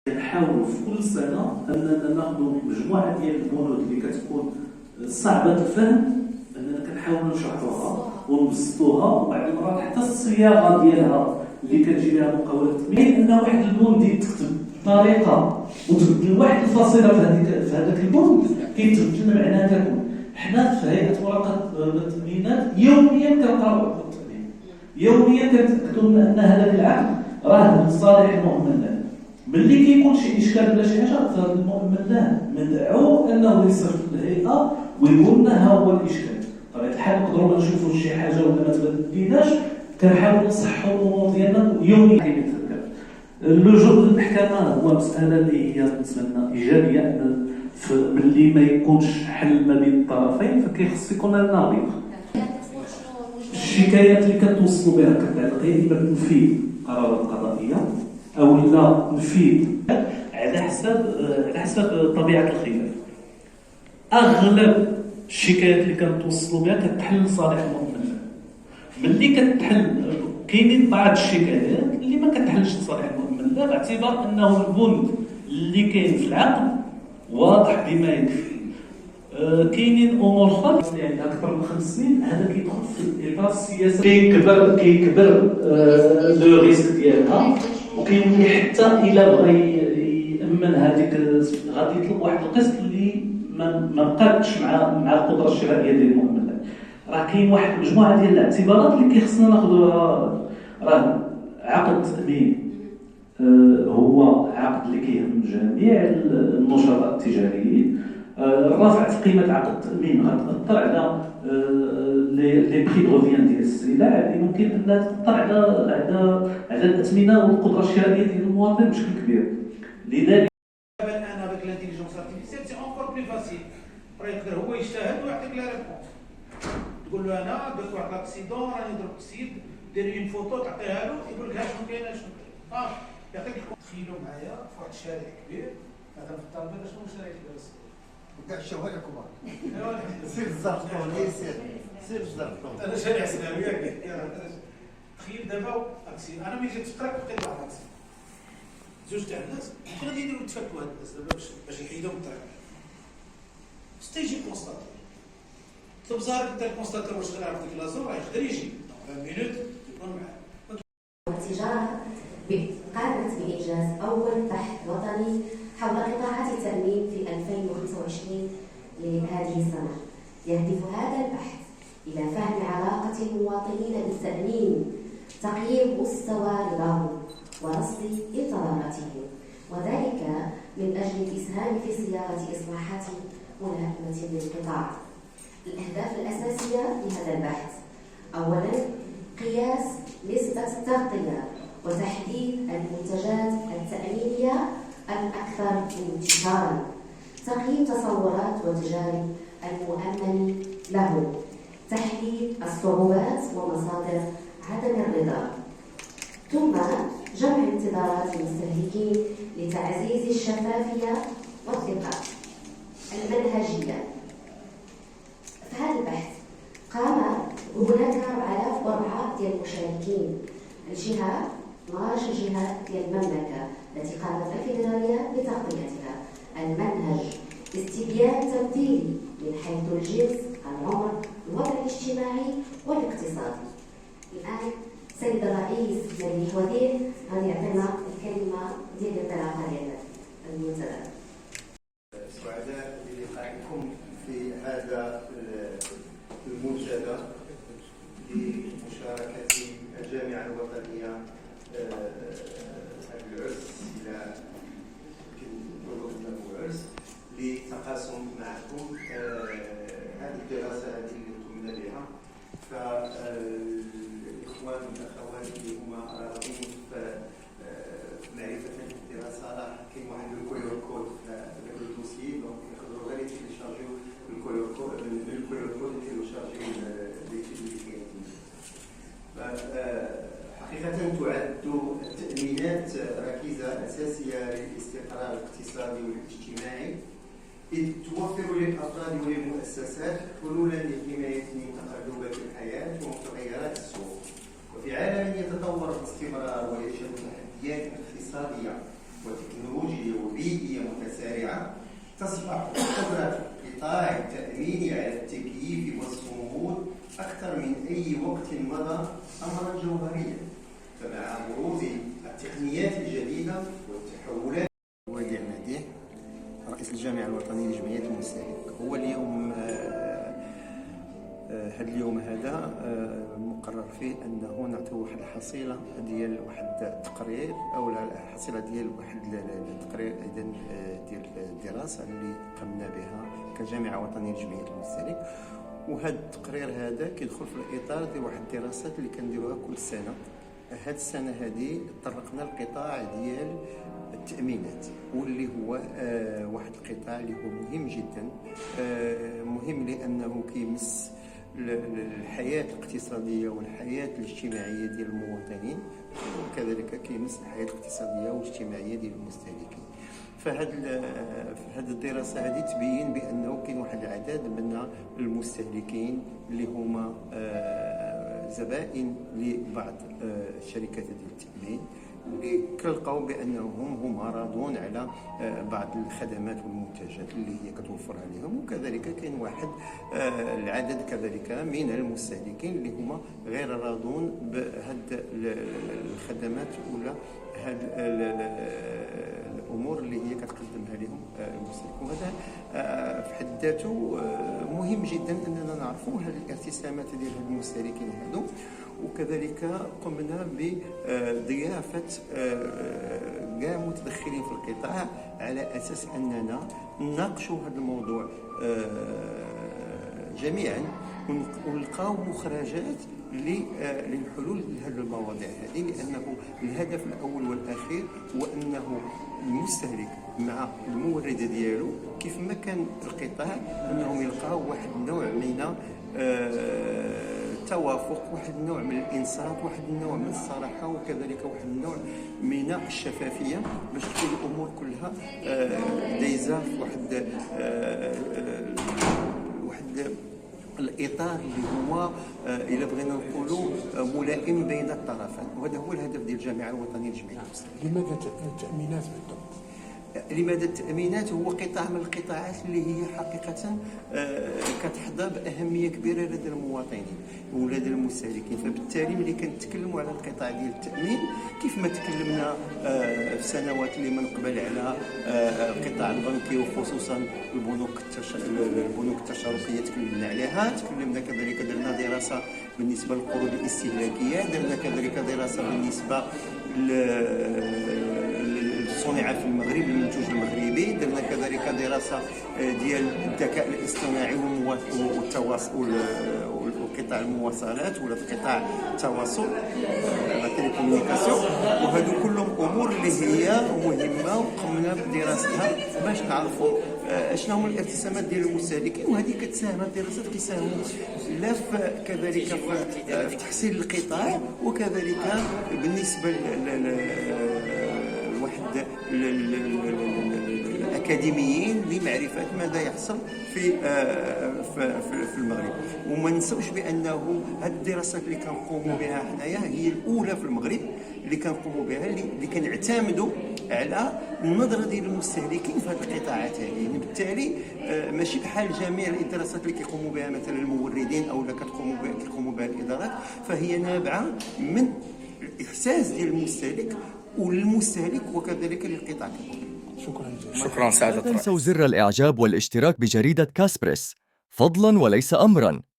كنحاولوا في كل سنه اننا ناخذوا مجموعه ديال البنود اللي كتكون صعبه الفهم، اننا كنحاولوا نشرحوها ونبسطوها، وبعض المرات حتى الصياغه ديالها اللي كتجي لها مقاولات التمرين ان واحد البند يتكتب بطريقه وتبدل واحد الفصيله في هذاك البند كيترجم معناه ككل. حنا في هيئه مراقبه التمرينات يوميا كنقراو عقد التمرين، يوميا كنتاكدوا من ان هذاك العقد راه لصالح المؤمن. ملي كيكون شي اشكال ولا شي حاجه فهاد المؤمن مدعو انه يصيفط للهيئه ويقول لنا ها هو الاشكال. بطبيعه الحال نقدروا ما نشوفوا شي حاجه ولا ما تبدلناش، كنحاولوا نصححوا الامور ديالنا يوميا كيتذكر. اللجوء للمحكمه هو مساله اللي هي بالنسبه لنا ايجابيه، ان ملي ما يكونش حل ما بين الطرفين فكيخص يكون ناضج. الشكايات اللي كتوصلوا بها كتعلق يا اما بتنفيذ قرارات قضائيه او لا نفيذ على حسب طبيعه الخلاف. اغلب الشكايات اللي كنتوصلوا بها كتحل لصالح المؤمن. ملي كتحل كاينين بعض الشكايات اللي ما كتحلش لصالح المؤمن، لا باعتبار انه البند اللي كاين في العقد واضح بما يكفي. كاينين امور اخرى يعني اكثر من 5 سنين هذا كيدخل في الاطار السياسي، كيكبر لو ريسك ديالها، وكيولي حتى الى بغى يامن هذيك غادي يطلب واحد القسط اللي ما بقاتش مع القدره الشرائيه ديال المؤمن. راه كاين واحد مجموعه ديال الاعتبارات اللي كيخصنا ناخذوها. راه عقد التامين هو عقد اللي كيهم جميع النشطاء التجاريين. الرفع في قيمه عقد التامين غتاثر على لي بري غوفيان ديال السلع اللي ممكن انها تاثر على الاثمنه والقدره الشرائيه ديال المواطن بشكل كبير. لذلك انا avec l'intelligence artificielle c'est encore plus facile. يقدر هو يجتهد ويعطيك لا ريبونس. تقول له انا درت واحد الاكسيدون راني ضربت سيد، دير اون فوتو تعطيها له يقول لك ها شنو كاين شنو يعطيك. تخيلوا معايا في واحد الشارع كبير مثلا في الطرابيزه، شنو الشارع كبير كاع الشوارع كبار. سير الزرقاء سير الزرقاء انا شارع سلامي تخيل دابا اكسيدون. انا ملي جيت في الطريق لقيت واحد اكسيدون، زوج تاع الناس غادي يديروا يتفكوا هاد الناس دابا باش يحيدوهم من الطريق. ستيجي كونستاتور طلب زارك انت الكونستاتور واش غير عرف ديك لازور راه يقدر يجي 20 مينوت يكون معاه. التجارة قامت بإنجاز أول بحث وطني حول قطاعات التأمين في 2025 لهذه السنة. يهدف هذا البحث إلى فهم علاقة المواطنين بالتأمين، تقييم مستوى رضاهم ورصد اضطراراتهم، وذلك من أجل الإسهام في صياغة إصلاحات ملائمة للقطاع. الأهداف الأساسية لهذا البحث: أولاً قياس نسبة التغطية وتحديد المنتجات التأمينية الأكثر انتشاراً، تقييم تصورات وتجارب المؤمن له، تحديد الصعوبات ومصادر عدم الرضا، ثم جمع انتظارات المستهلكين لتعزيز الشفافية والثقة. المنهجية: في هذا البحث قام هناك 4004 ديال المشاركين، الجهات 12 جهة ديال المملكة التي قامت الفيدرالية بتغطيتها. المنهج استبيان تمثيلي من حيث الجنس، العمر، الوضع الاجتماعي والاقتصادي. الآن سيد الرئيس مليح وزير غادي يعطينا الكلمة ديال الانطلاقة ديال المنتدى. سعداء بلقائكم في هذا المنتدى بمشاركة الجامعة الوطنية العرس إلى العرس للتقاسم معكم هذه الدراسة التي قمنا بها. فالإخوان والأخوات اللي هما راغبين في معرفة الدراسة راه كاين واحد الكولور كود في هذاك الدوسيي، دونك يقدروا غير يتيليشارجيو الكولور كود يتيليشارجيو اللي كاين. حقيقة تعد التأمينات ركيزة أساسية للاستقرار الاقتصادي والاجتماعي، إذ توفر للأفراد وللمؤسسات حلولا للحماية من تقلبات الحياة ومتغيرات السوق. وفي عالم يتطور باستمرار اقتصادية وتكنولوجية وبيئية متسارعة تصبح قدرة القطاع التأميني على التكييف والصمود أكثر من أي وقت مضى أمرا جوهريا. فمع بروز التقنيات الجديدة والتحولات. وديع مهدي، رئيس الجامعة الوطنية لجمعية المستهلك. هو اليوم هذا اليوم هذا مقرر فيه انه نعطيو واحد الحصيله ديال واحد التقرير او الحصيله ديال واحد التقرير ايضا ديال الدراسه اللي قمنا بها كجامعه وطنيه لجمعيه المستهلك. وهذا التقرير هذا كيدخل في الاطار ديال واحد الدراسات اللي كنديروها كل سنه. هذه السنه هذه تطرقنا للقطاع ديال التأمينات، واللي هو واحد القطاع اللي هو مهم جدا، مهم لأنه كيمس الحياة الاقتصادية والحياة الاجتماعية ديال المواطنين، وكذلك كيمس الحياة الاقتصادية والاجتماعية ديال المستهلكين. فهاد الدراسة هذه تبين بأنه كاين واحد العدد من المستهلكين اللي هما زبائن لبعض الشركات ديال التأمين، اللي كنلقاو بانهم هما راضون على بعض الخدمات والمنتجات اللي هي كتوفر عليهم. وكذلك كاين واحد العدد كذلك من المستهلكين اللي هما غير راضون بهاد الخدمات ولا هاد الامور اللي هي كتقدمها لهم المستهلك. وهذا في حد ذاته مهم جدا اننا نعرفوا هاد الارتسامات ديال هاد المستهلكين هادو. وكذلك قمنا بضيافة كاع المتدخلين في القطاع على أساس أننا نناقشوا هذا الموضوع جميعا ونلقاو مخرجات للحلول لهذه المواضيع هذه، لأنه الهدف الأول والأخير هو أنه المستهلك مع المورد ديالو كيف ما كان القطاع أنهم يلقاو واحد النوع من توافق، واحد النوع من الانصات، واحد النوع من الصراحه، وكذلك واحد النوع من الشفافيه باش تكون الامور كلها دايزه في واحد الاطار اللي هو الا بغينا نقولوا ملائم بين الطرفين. وهذا هو الهدف ديال الجامعه الوطنيه لجمعيه المستهلكين. لماذا التأمينات بالضبط؟ لماذا التأمينات؟ هو قطاع من القطاعات اللي هي حقيقة كتحظى بأهمية كبيرة لدى المواطنين ولدى المستهلكين. فبالتالي ملي كنتكلموا على القطاع ديال التأمين كيف ما تكلمنا في السنوات اللي من قبل على القطاع البنكي وخصوصا البنوك التشاركية تكلمنا عليها، تكلمنا كذلك درنا دراسة بالنسبة للقروض الاستهلاكية، درنا كذلك دراسة بالنسبة صنع في المغرب المنتوج المغربي، درنا كذلك دراسه ديال الذكاء الاصطناعي والتواصل وقطاع المواصلات ولا في قطاع التواصل التليكومونيكاسيون. وهذو كلهم امور اللي هي مهمه وقمنا بدراستها باش نعرفوا شنو هما الارتسامات ديال المستهلكين. وهذه كتساهم الدراسات كيساهموا لا كذلك في تحسين القطاع، وكذلك بالنسبه الأكاديميين لمعرفة ماذا يحصل في المغرب. وما ننسوش بأنه هذه الدراسات اللي كنقوموا بها حنايا هي الأولى في المغرب اللي كنقوموا بها، اللي كنعتمدوا على النظرة ديال المستهلكين في هذه القطاعات هذه. يعني بالتالي ماشي بحال جميع الدراسات اللي كيقوموا بها مثلا الموردين أو اللي كيقوموا بها الإدارات، فهي نابعة من الإحساس ديال المستهلك والمستهلك وكذلك للقطاع. شكرا سعادة الرئيس. لا تنسوا زر الإعجاب والاشتراك بجريدة كاسبريس، فضلا وليس أمرا.